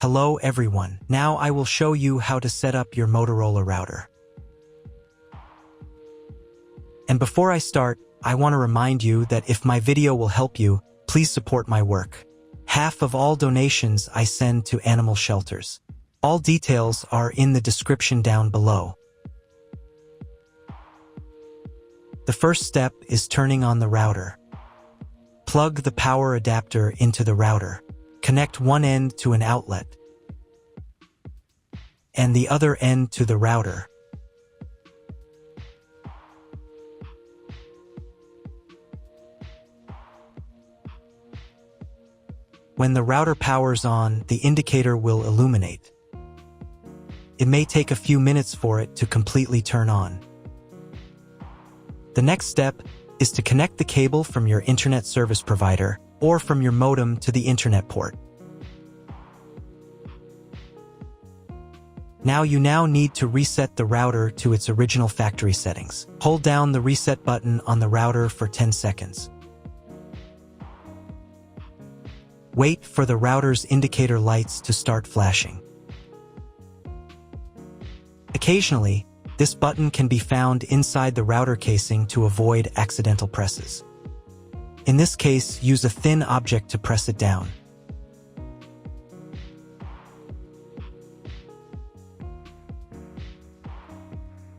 Hello everyone, now I will show you how to set up your Motorola router. And before I start, I want to remind you that if my video will help you, please support my work. Half of all donations I send to animal shelters. All details are in the description down below. The first step is turning on the router. Plug the power adapter into the router. Connect one end to an outlet and the other end to the router. When the router powers on, the indicator will illuminate. It may take a few minutes for it to completely turn on. The next step is to connect the cable from your internet service provider or from your modem to the internet port. Now you need to reset the router to its original factory settings. Hold down the reset button on the router for 10 seconds. Wait for the router's indicator lights to start flashing. Occasionally, this button can be found inside the router casing to avoid accidental presses. In this case, use a thin object to press it down.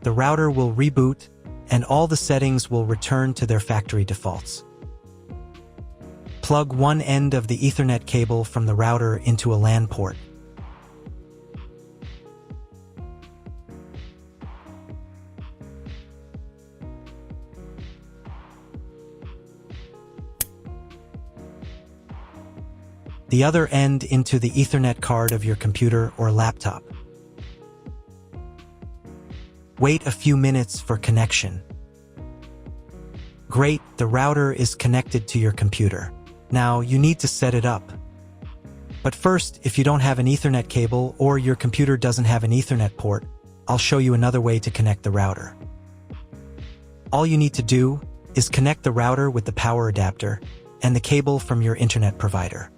The router will reboot, and all the settings will return to their factory defaults. Plug one end of the Ethernet cable from the router into a LAN port. The other end into the Ethernet card of your computer or laptop. Wait a few minutes for connection. Great, the router is connected to your computer. Now you need to set it up. But first, if you don't have an Ethernet cable or your computer doesn't have an Ethernet port, I'll show you another way to connect the router. All you need to do is connect the router with the power adapter and the cable from your internet provider.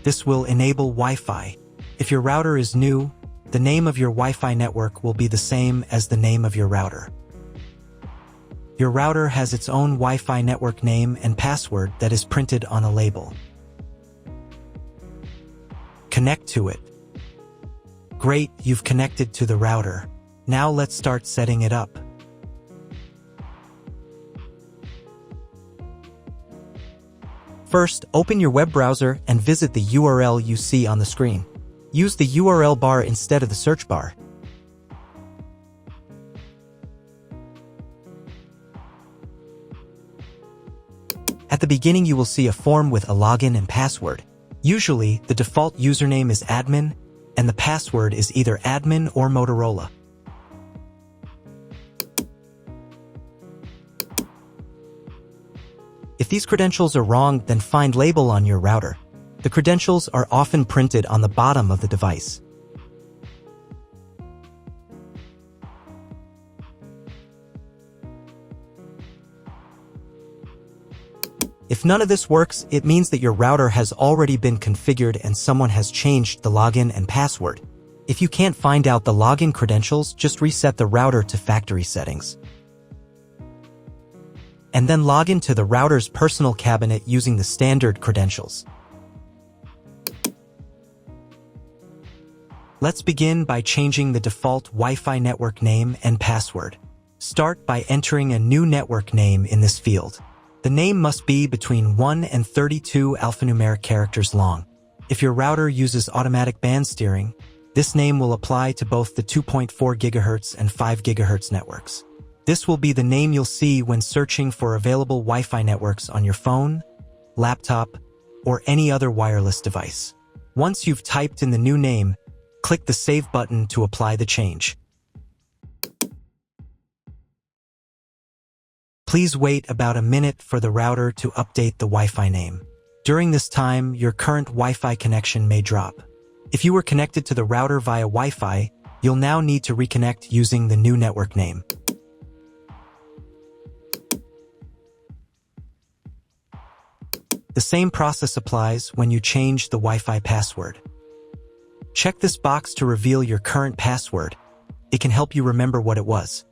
This will enable Wi-Fi. If your router is new, the name of your Wi-Fi network will be the same as the name of your router. Your router has its own Wi-Fi network name and password that is printed on a label. Connect to it. Great, you've connected to the router. Now let's start setting it up. First, open your web browser and visit the URL you see on the screen. Use the URL bar instead of the search bar. At the beginning, you will see a form with a login and password. Usually, the default username is admin, and the password is either admin or Motorola. If these credentials are wrong, then find label on your router. The credentials are often printed on the bottom of the device. If none of this works, it means that your router has already been configured and someone has changed the login and password. If you can't find out the login credentials, just reset the router to factory settings. And then log into the router's personal cabinet using the standard credentials. Let's begin by changing the default Wi-Fi network name and password. Start by entering a new network name in this field. The name must be between 1 and 32 alphanumeric characters long. If your router uses automatic band steering, this name will apply to both the 2.4 GHz and 5 GHz networks. This will be the name you'll see when searching for available Wi-Fi networks on your phone, laptop, or any other wireless device. Once you've typed in the new name, click the Save button to apply the change. Please wait about a minute for the router to update the Wi-Fi name. During this time, your current Wi-Fi connection may drop. If you were connected to the router via Wi-Fi, you'll now need to reconnect using the new network name. The same process applies when you change the Wi-Fi password. Check this box to reveal your current password. It can help you remember what it was.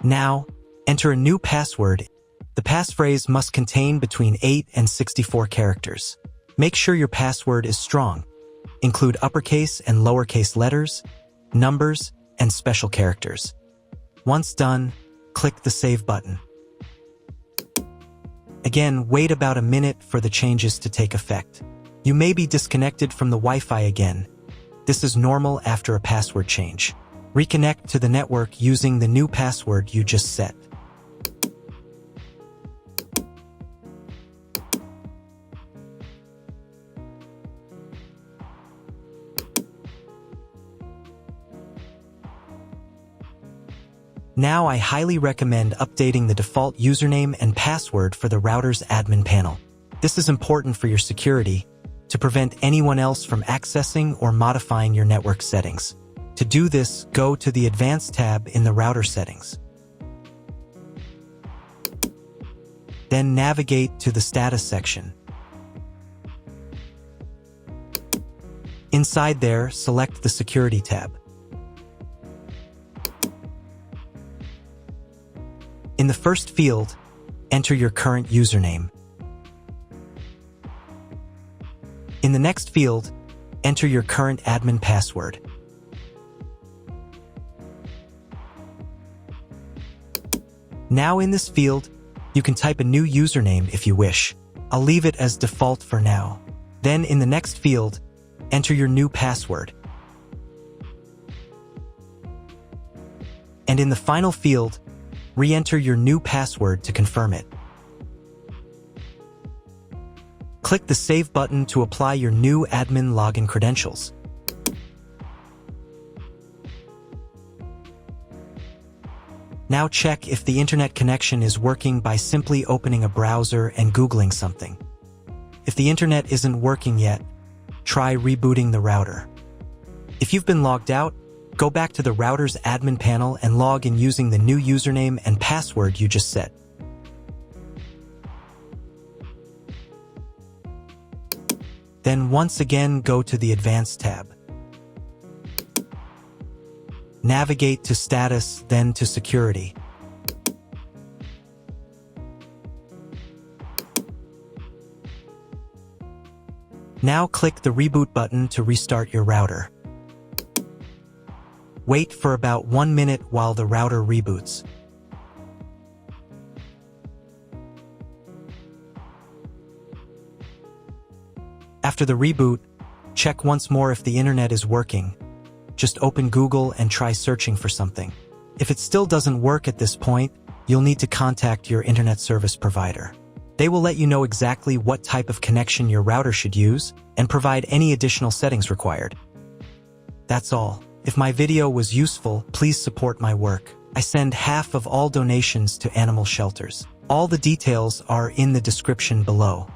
Now, enter a new password. The passphrase must contain between 8 and 64 characters. Make sure your password is strong. Include uppercase and lowercase letters, numbers, and special characters. Once done, click the Save button. Again, wait about a minute for the changes to take effect. You may be disconnected from the Wi-Fi again. This is normal after a password change. Reconnect to the network using the new password you just set. Now I highly recommend updating the default username and password for the router's admin panel. This is important for your security, to prevent anyone else from accessing or modifying your network settings. To do this, go to the Advanced tab in the router settings. Then navigate to the Status section. Inside there, select the Security tab. In the first field, enter your current username. In the next field, enter your current admin password. Now in this field, you can type a new username if you wish. I'll leave it as default for now. Then in the next field, enter your new password. And in the final field, re-enter your new password to confirm it. Click the Save button to apply your new admin login credentials. Now check if the internet connection is working by simply opening a browser and Googling something. If the internet isn't working yet, try rebooting the router. If you've been logged out, go back to the router's admin panel and log in using the new username and password you just set. Then once again go to the Advanced tab. Navigate to Status, then to Security. Now click the Reboot button to restart your router. Wait for about 1 minute while the router reboots. After the reboot, check once more if the internet is working. Just open Google and try searching for something. If it still doesn't work at this point, you'll need to contact your internet service provider. They will let you know exactly what type of connection your router should use and provide any additional settings required. That's all. If my video was useful, please support my work. I send half of all donations to animal shelters. All the details are in the description below.